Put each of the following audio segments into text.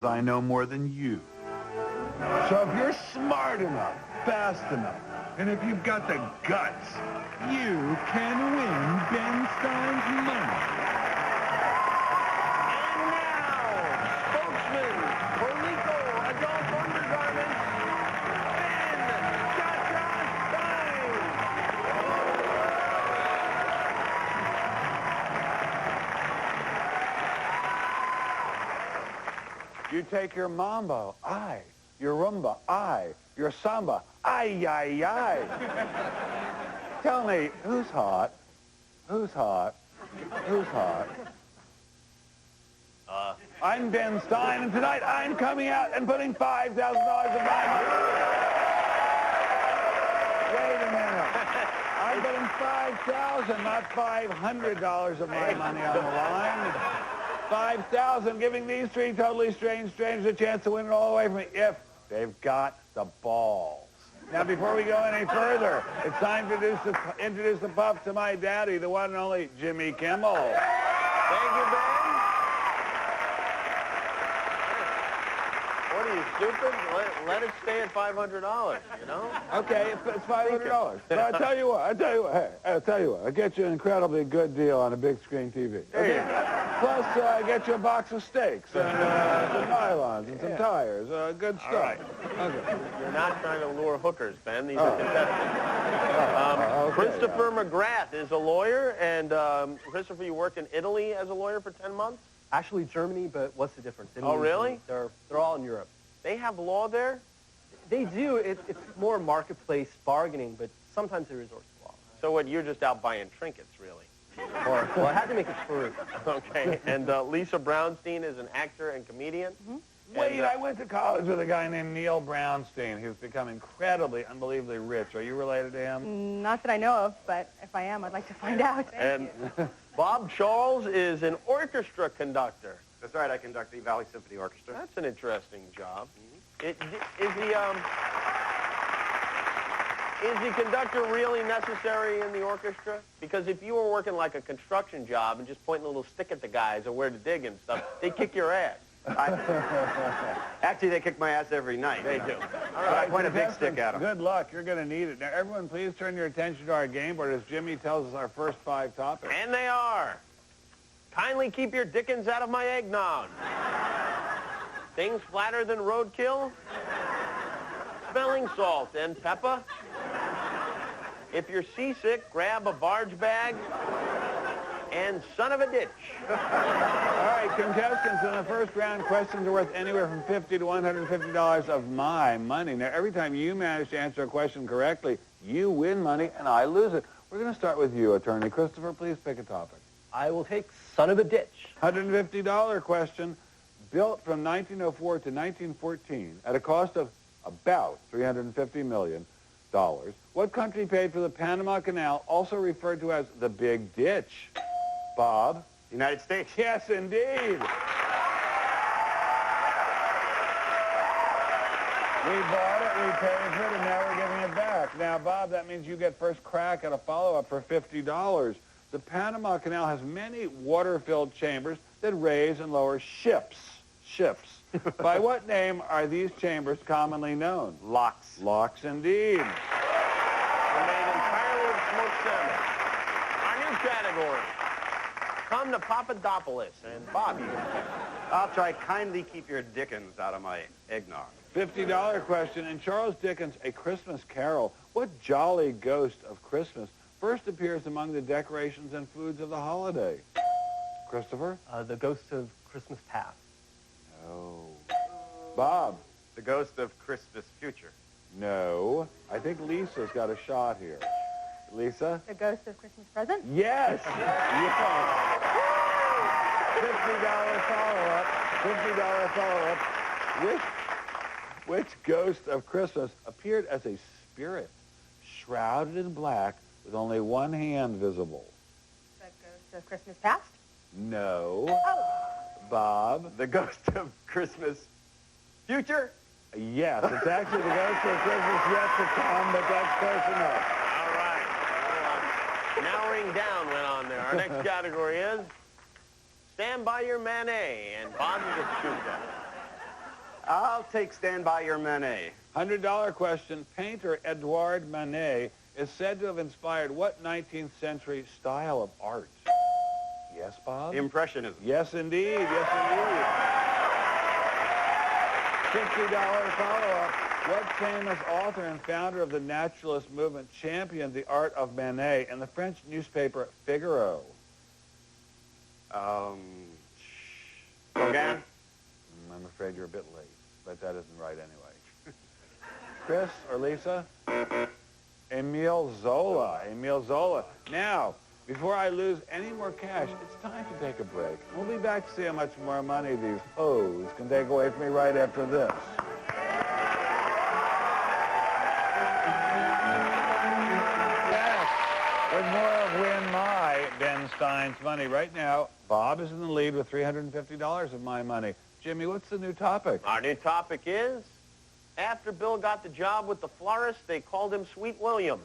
I know more than you. So if you're smart enough, fast enough, and if you've got the guts, you can win Ben Stein's money. And now, spokesman for legal adult undergarments, Ben Stein. You take your mambo, aye. Your rumba, aye. Your samba, aye, aye, aye. Tell me, who's hot? Who's hot? Who's hot? I'm Ben Stein, and tonight I'm coming out and putting $5,000 of my money. Wait a minute. I'm putting $5,000, not $500 of my money on the line. $5,000, giving these three totally strange strangers a chance to win it all away from me if they've got the balls. Now, before we go any further, it's time to introduce the pup to my daddy, the one and only Jimmy Kimmel. Thank you, Ben. What are you, stupid? Let it stay at $500, you know? Okay, it's $500. But I'll tell you what, I'll get you an incredibly good deal on a big screen TV. Okay? Plus, get you a box of steaks and some nylons and some tires. Good stuff. Right. Okay. You're not trying to lure hookers, Ben. These are contestants. Christopher McGrath is a lawyer, and Christopher, you worked in Italy as a lawyer for 10 months? Actually, Germany, but what's the difference? Oh, really? They're all in Europe. They have law there? They do. It's more marketplace bargaining, but sometimes they resort to law. So what, you're just out buying trinkets, really? Well, I had to make it true. Okay. And Lisa Brownstein is an actor and comedian? Mm-hmm. Wait, I went to college with a guy named Neil Brownstein. He's become incredibly, unbelievably rich. Are you related to him? Not that I know of, but if I am, I'd like to find out. And Bob Charles is an orchestra conductor. That's right, I conduct the Valley Symphony Orchestra. That's an interesting job. Is the conductor really necessary in the orchestra? Because if you were working like a construction job and just pointing a little stick at the guys or where to dig and stuff, they'd kick your ass. Actually, they kick my ass every night. They do. All right, I point a big stick at them. Good luck. You're going to need it. Now, everyone, please turn your attention to our game board as Jimmy tells us our first 5 topics. And they are. Kindly keep your dickens out of my eggnog. Things flatter than roadkill. Smelling salt and pepper. If you're seasick, grab a barge bag. And son of a ditch. All right, contestants, in the first round, questions are worth anywhere from $50 to $150 of my money. Now, every time you manage to answer a question correctly, you win money and I lose it. We're going to start with you, Attorney Christopher. Please pick a topic. I will take son of a ditch. $150 question. Built from 1904 to 1914 at a cost of about $350 million. What country paid for the Panama Canal, also referred to as the Big Ditch? Bob? United States. Yes, indeed. We bought it, we paid for it, and now we're giving it back. Now, Bob, that means you get first crack at a follow-up for $50. The Panama Canal has many water-filled chambers that raise and lower ships. By what name are these chambers commonly known? Locks. Locks, indeed. They're made entirely of smoked salmon. Our new category. Come to Papadopoulos. And Bob, you can pick. I'll try kindly keep your dickens out of my eggnog. $50 question. In Charles Dickens' A Christmas Carol, what jolly ghost of Christmas first appears among the decorations and foods of the holiday? Christopher? The ghost of Christmas past. No. Bob? The ghost of Christmas future. No. I think Lisa's got a shot here. Lisa? The ghost of Christmas present? Yes! Yes. $50 follow-up. Which ghost of Christmas appeared as a spirit, shrouded in black, with only one hand visible? The ghost of Christmas past? No. Oh. Bob? The ghost of Christmas future? Yes, it's actually the ghost of Christmas yet to come, but that's close enough. All right. Narrowing down went on there. Our next category is Stand by Your Manet, and Bob, you get to choose that. I'll take Stand By Your Manet. $100 question. Painter Edouard Manet is said to have inspired what 19th century style of art? Yes, Bob? Impressionism. Yes, indeed. Yes, indeed. $50 follow-up. What famous author and founder of the naturalist movement championed the art of Manet in the French newspaper Figaro? Gauguin? I'm afraid you're a bit late, but that isn't right anyway. Chris or Lisa? Emile Zola. Emile Zola. Now, before I lose any more cash, it's time to take a break. We'll be back to see how much more money these hoes can take away from me right after this. Back with more of Win My Ben Stein's money. Right now, Bob is in the lead with $350 of my money. Jimmy, what's the new topic? Our new topic is, after Bill got the job with the florist, they called him Sweet William.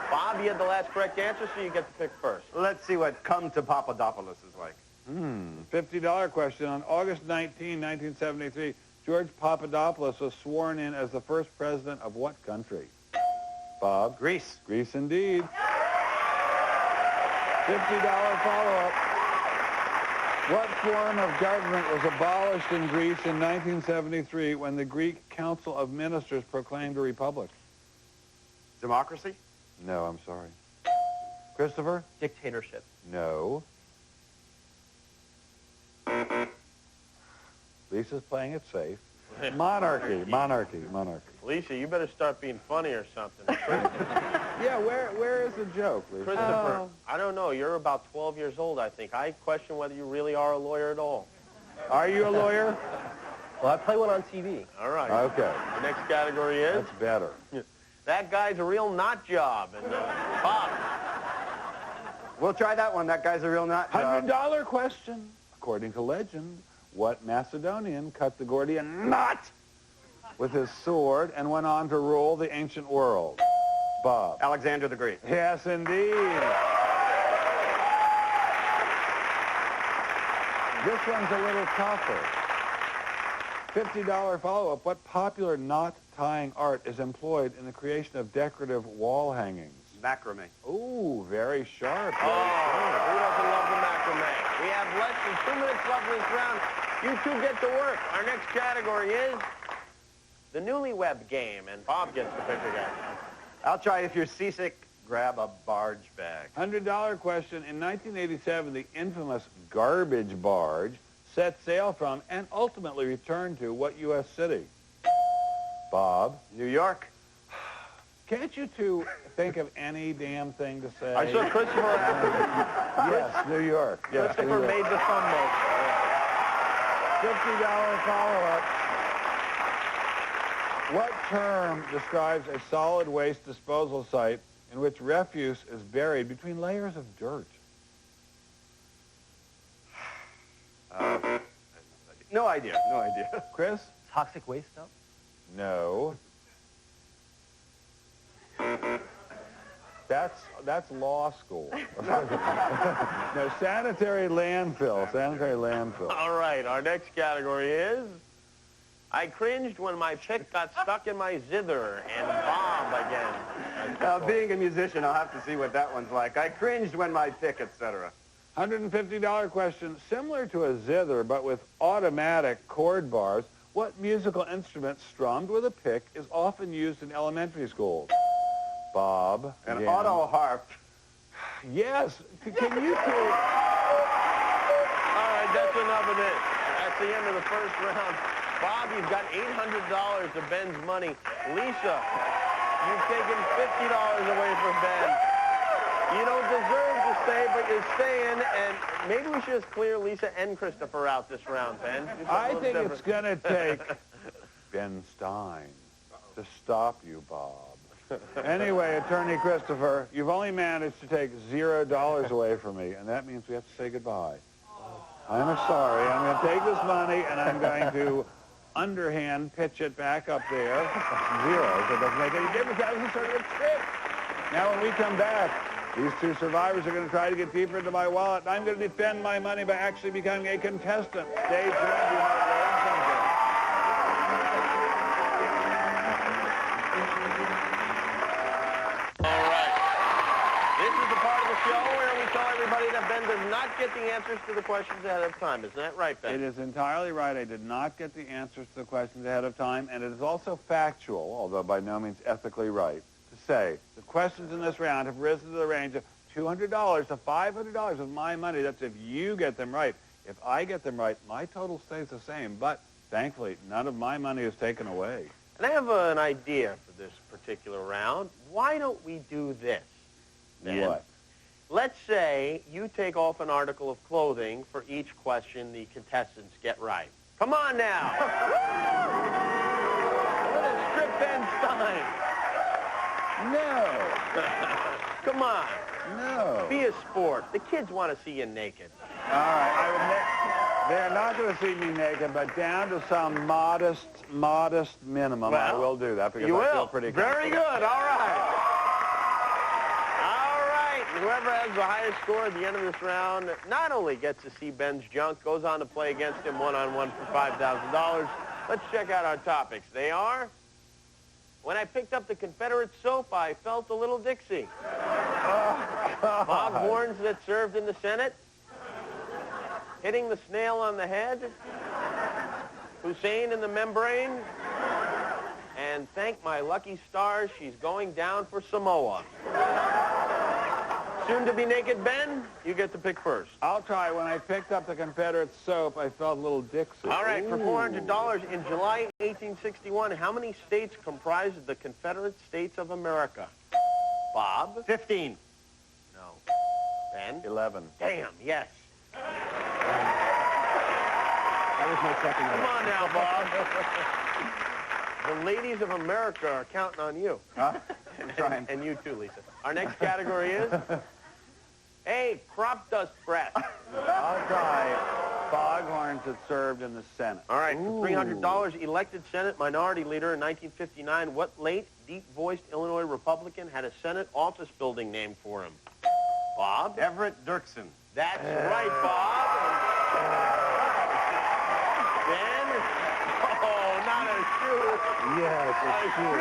Bob, you had the last correct answer, so you get to pick first. Let's see what Come to Papadopoulos is like. $50 question. On August 19, 1973, George Papadopoulos was sworn in as the first president of what country? Bob? Greece. Greece, indeed. $50 follow-up. What form of government was abolished in Greece in 1973 when the Greek Council of Ministers proclaimed a republic? Democracy? No, I'm sorry. Christopher? Dictatorship. No. Lisa's playing it safe. Monarchy, monarchy, monarchy. Lisa, you better start being funny or something. Yeah, where is the joke, Lisa? Christopher, I don't know. You're about 12 years old, I think. I question whether you really are a lawyer at all. Are you a lawyer? Well, I play one on TV. All right. Okay. The next category is, That's better. that guy's a real nut job. And Bob, We'll try that one. That guy's a real nut. $100 question. According to legend, what Macedonian cut the Gordian knot with his sword and went on to rule the ancient world? Bob. Alexander the Great. Yes, indeed. This one's a little tougher. $50 follow-up. What popular knot-tying art is employed in the creation of decorative wall hangings? Macrame. Ooh, very sharp. who doesn't love the macrame? We have less than 2 minutes left in this round. You two get to work. Our next category is the newlywed game, and Bob gets to pick again. I'll try. If you're seasick, grab a barge bag. $100 question. In 1987, the infamous garbage barge set sail from and ultimately returned to what U.S. city? Bob? New York. Can't you two think of any damn thing to say? I saw Christopher after. Yes, New York. Yes, New Christopher York. made the thumbnail. $50 follow-up. What term describes a solid waste disposal site in which refuse is buried between layers of dirt? No idea. No idea. Chris? Toxic waste dump? No. That's law school. No, sanitary landfill. Sanitary landfill. All right, our next category is I cringed when my pick got stuck in my zither, and Bob again. Being a musician, I'll have to see what that one's like. I cringed when my pick, etc. $150 question. Similar to a zither, but with automatic chord bars, what musical instrument strummed with a pick is often used in elementary schools? Bob. An again. auto harp. Yes. Can you two... All right, that's enough of this. That's the end of the first round. Bob, you've got $800 of Ben's money. Lisa, you've taken $50 away from Ben. You don't deserve to stay, but you're staying, and maybe we should just clear Lisa and Christopher out this round, Ben. I think it's going to take Ben Stein to stop you, Bob. Anyway, Attorney Christopher, you've only managed to take $0 away from me, and that means we have to say goodbye. I'm sorry. I'm going to take this money, and I'm going to underhand pitch it back up there. Zero. So it doesn't make any difference. That was sort of a trick. Now, when we come back, these two survivors are going to try to get deeper into my wallet, and I'm going to defend my money by actually becoming a contestant. Stay tuned. You might learn something. not get the answers to the questions ahead of time. Isn't that right, Ben? It is entirely right. I did not get the answers to the questions ahead of time, and it is also factual, although by no means ethically right, to say the questions in this round have risen to the range of $200 to $500 of my money. That's if you get them right. If I get them right, my total stays the same, but thankfully, none of my money is taken away. And I have an idea for this particular round. Why don't we do this, Ben? What? Let's say you take off an article of clothing for each question the contestants get right. Come on now. Let's strip Ben Stein. No. Come on. No. Be a sport. The kids want to see you naked. All right. They're not going to see me naked, but down to some modest minimum, I will do that because I feel pretty Very comfortable. good. All right. All right. Whoever has the highest score at the end of this round not only gets to see Ben's junk, goes on to play against him one-on-one for $5,000. Let's check out our topics. They are, when I picked up the Confederate soap, I felt a little Dixie. Foghorns that served in the Senate. Hitting the snail on the head. Hussein in the membrane. And thank my lucky stars, she's going down for Samoa. Soon to be naked Ben, you get to pick first. I'll try. When I picked up the Confederate soap, I felt a little Dixie. All right, for $400, in July 1861, how many states comprised the Confederate States of America? Bob? 15. No. Ben? 11. Damn, yes. That was my second Come on now, Bob. The ladies of America are counting on you. Huh? I'm trying. And you too, Lisa. Our next category is, hey, crop dust breath. I'll try foghorns that served in the Senate. All right, for $300, elected Senate Minority Leader in 1959, what late, deep-voiced Illinois Republican had a Senate office building named for him? Bob? Everett Dirksen. That's right, Bob. Ben? Oh, not a shoe. Yes, A shoe.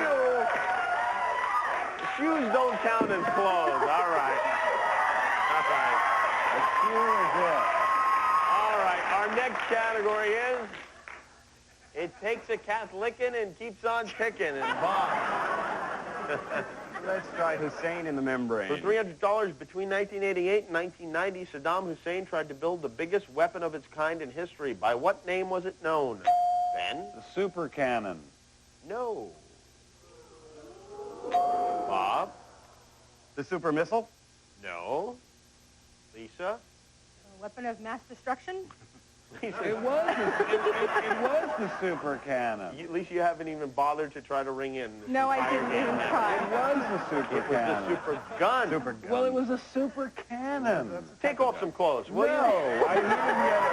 Shoes don't count as clothes. All right. All right. A shoe is it. All right. Our next category is, it takes a cat licking and keeps on ticking. And Bob. Let's try Hussein in the membrane. For $300, between 1988 and 1990, Saddam Hussein tried to build the biggest weapon of its kind in history. By what name was it known? Ben? The super cannon. No. Bob? The super missile? No. Lisa? A weapon of mass destruction? Lisa, It was the super cannon. Lisa, you haven't even bothered to try to ring in. This No, I entire didn't game. even It try. was the super It was cannon. the super gun. Super gun. Well, it was a super cannon. Take off some clothes, will No, you? I didn't get it.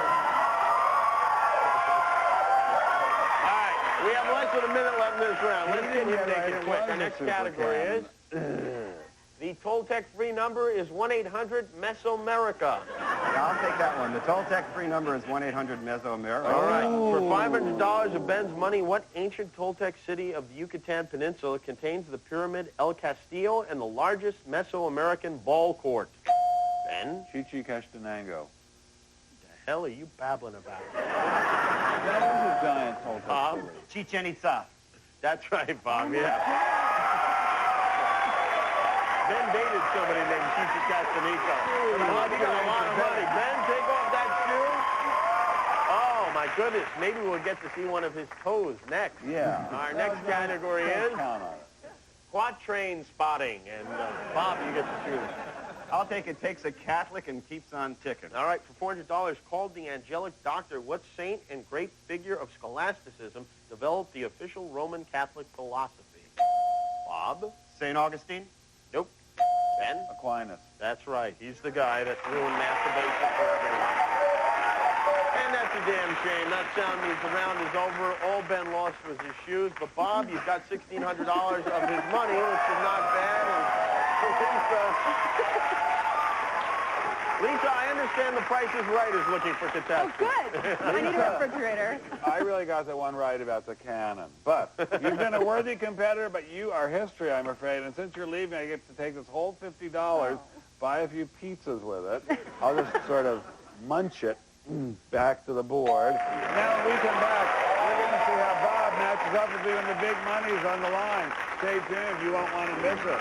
All right, we have less than a minute left in this round. Let's He get didn't him get it right. naked It quick. was Our a next super category is, cannon. the toll-tech free number is 1-800-MESOAmerica. Yeah, I'll take that one. The toll-tech-free number is 1-800-MESOAmerica. All right. For Oh. $500 of Ben's money, what ancient Toltec city of the Yucatan Peninsula contains the pyramid El Castillo and the largest Mesoamerican ball court? Ben? Chichicastenango. The hell are you babbling about? That is a giant Toltec Bob? city. Chichen Itza. That's right, Bob, yeah. Ben dated somebody named Chichi Castanito. Bob, you got a lot of money. Ben, take off that shoe. Oh, my goodness. Maybe we'll get to see one of his toes next. Yeah. Our next category is Don't count on it. quatrain spotting. And, Bob, you get to choose. I'll take it takes a Catholic and keeps on ticking. All right, for $400, called the Angelic Doctor, what saint and great figure of scholasticism developed the official Roman Catholic philosophy? Bob? St. Augustine? Nope. Ben? Aquinas. That's right. He's the guy that ruined masturbation for everyone. And that's a damn shame. That sound means the round is over. All Ben lost was his shoes. But Bob, he's got $1,600 of his money, which is not bad. And Lisa, I understand the Price is Right is looking for Oh, contestants. good. I need a refrigerator. I really got the one right about the cannon. But you've been a worthy competitor, but you are history, I'm afraid. And since you're leaving, I get to take this whole $50. buy a few pizzas with it. I'll just sort of munch it back to the board. Now when we come back, we're going to see how Bob matches up with you and the big money's on the line. Stay tuned. You won't want to miss it.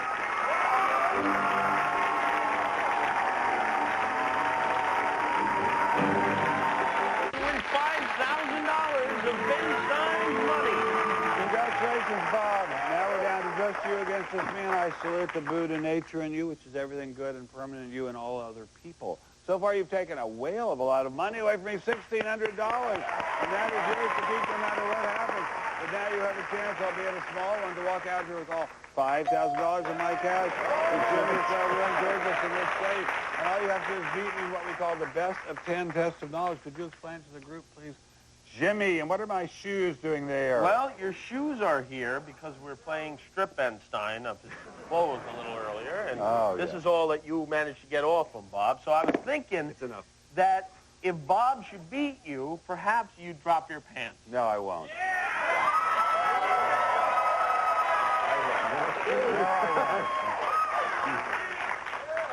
Win $5,000 of Ben Stein's money. Congratulations, Bob. Now we're down to just you against this man. I salute the Buddha nature in you, which is everything good and permanent in you and all other people. So far, you've taken a whale of a lot of money away from me, $1,600. And that is yours to keep no matter what happens. But now you have a chance, albeit a small one, to walk out here with all $5,000 of my cash. The Jimmy's room Georgia in this state. And all you have to do is beat me in what we call the best of 10 tests of knowledge. Could you explain to the group, please? Jimmy, and what are my shoes doing there? Well, your shoes are here because we're playing strip Ben Stein up his clothes a little earlier, and this is all that you managed to get off from Bob. So I was thinking that if Bob should beat you, perhaps you'd drop your pants. No, I won't.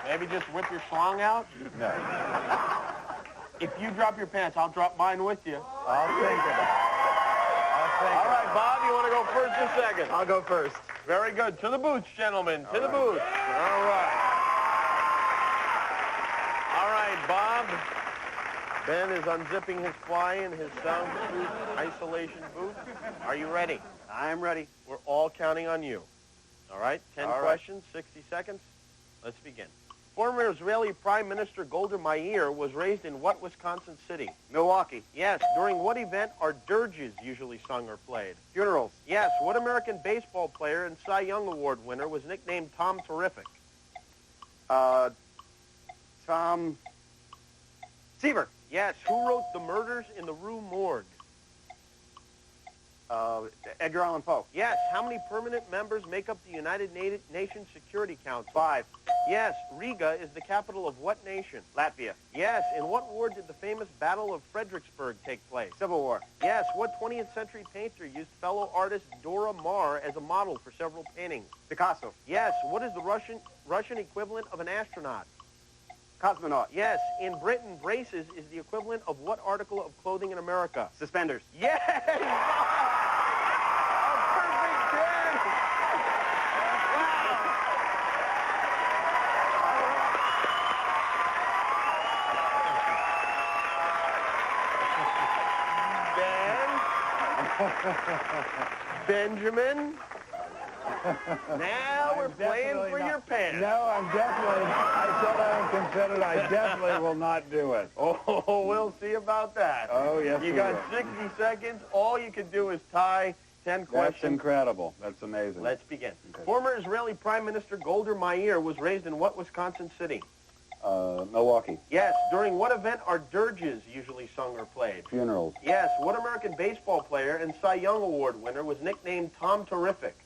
Maybe just whip your schlong out? No. If you drop your pants, I'll drop mine with you. I'll think of it. All right, Bob, you want to go first or second? I'll go first. Very good. To the boots, gentlemen. To the boots. All right. All right, Bob. Ben is unzipping his fly in his soundproof isolation booth. Are you ready? I'm ready. We're all counting on you. All right? 10 questions, 60 seconds. Let's begin. Former Israeli Prime Minister Golda Meir was raised in what Wisconsin city? Milwaukee. Yes. During what event are dirges usually sung or played? Funerals. Yes. What American baseball player and Cy Young Award winner was nicknamed Tom Terrific? Tom Seaver. Yes. Who wrote The Murders in the Rue Morgue? Edgar Allan Poe. Yes. How many permanent members make up the United Nations Security Council? 5. Yes. Riga is the capital of what nation? Latvia. Yes. In what war did the famous Battle of Fredericksburg take place? Civil War. Yes. What 20th century painter used fellow artist Dora Maar as a model for several paintings? Picasso. Yes. What is the Russian equivalent of an astronaut? Cosmonaut. Yes. In Britain, braces is the equivalent of what article of clothing in America? Suspenders. Yes! A perfect 10! Wow. Benjamin. Now we're playing for your pants. No, I'm definitely, I said I am considered, I definitely will not do it. Oh, we'll see about that. Oh, yes, You we got will. 60 seconds. All you can do is tie 10 questions. That's incredible. That's amazing. Let's begin. Okay. Former Israeli Prime Minister Golda Meir was raised in what Wisconsin city? Milwaukee. Yes. During what event are dirges usually sung or played? Funerals. Yes. What American baseball player and Cy Young Award winner was nicknamed Tom Terrific?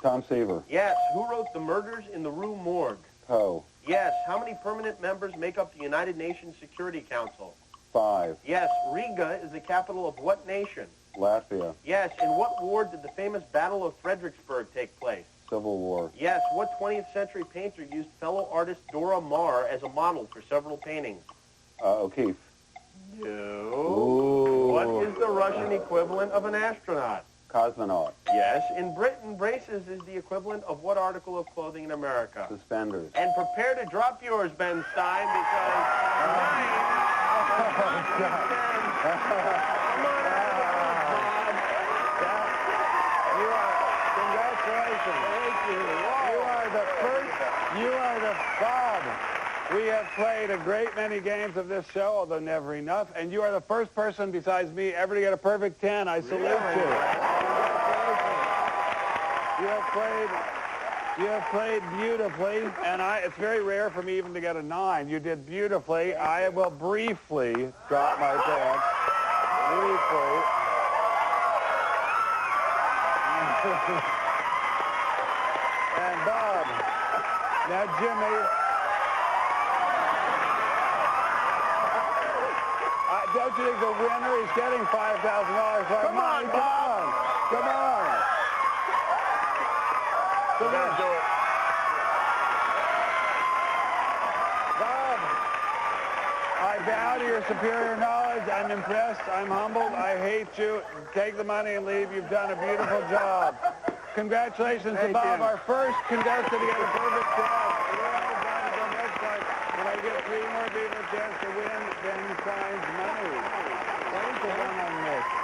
Tom Seaver. Yes. Who wrote The Murders in the Rue Morgue? Poe. Yes. How many permanent members make up the United Nations Security Council? 5. Yes. Riga is the capital of what nation? Latvia. Yes. In what war did the famous Battle of Fredericksburg take place? Civil War. Yes. What 20th century painter used fellow artist Dora Maar as a model for several paintings? O'Keeffe. No. Ooh. What is the Russian equivalent of an astronaut? Cosmonaut. Yes. In Britain, braces is the equivalent of what article of clothing in America? Suspenders. And prepare to drop yours, Ben Stein, because mine... Come on out. You are, congratulations. Thank you. You are the first, you are the Bob. We have played a great many games of this show, although never enough, and you are the first person besides me ever to get a perfect 10. I salute you. You have played beautifully, and it's very rare for me even to get a 9. You did beautifully. I will briefly drop my pants. Briefly. And Bob, now Jimmy, don't you think the winner is getting $5,000? Come on, Bob. Come on. Come on. Do it. bow to your superior knowledge. I'm impressed. I'm humbled. I hate you. Take the money and leave. You've done a beautiful job. Congratulations to Bob, our first contestant to get a perfect job. When I give 3 more people a chance to win, Ben Stein's money. What is the one on this?